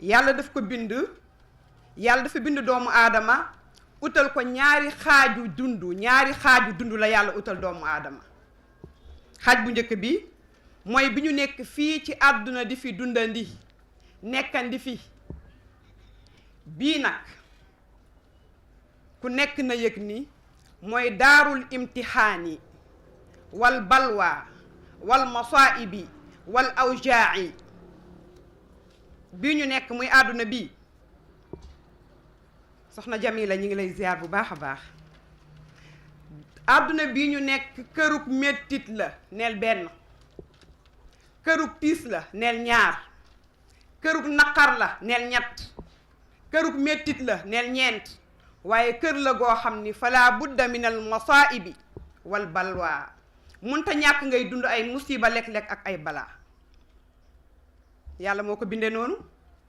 yàlla daf ko bind yàlla dafa bind doomu aadama utal ko ñaari xaaju dund la yàlla utal doomu aadama xaaj bu njëkk bi mooy bi ñu nekk fii ci àdduna di fi dundandi nekkandi fi bii nag ku nekk na yëg ni mooy daarul imtixaani wal balwa wal masaibi wal awjaa'i bii ñu nekk muy àdduna bi soxna Jamila ñi ngi lay ziar bu baax a baax àdduna bii ñu nekk kërug mettit la neel benn kërug tiis la neel ñaar kërug naqar la neel ñett kërug mettit la neel ñeent waaye kër la goo xam ni fala budda min al masaibi wal balwa munta ñàkk ngay dund ay musiba lekk-lekk ak ay balaa yàlla moo ko bindee noonu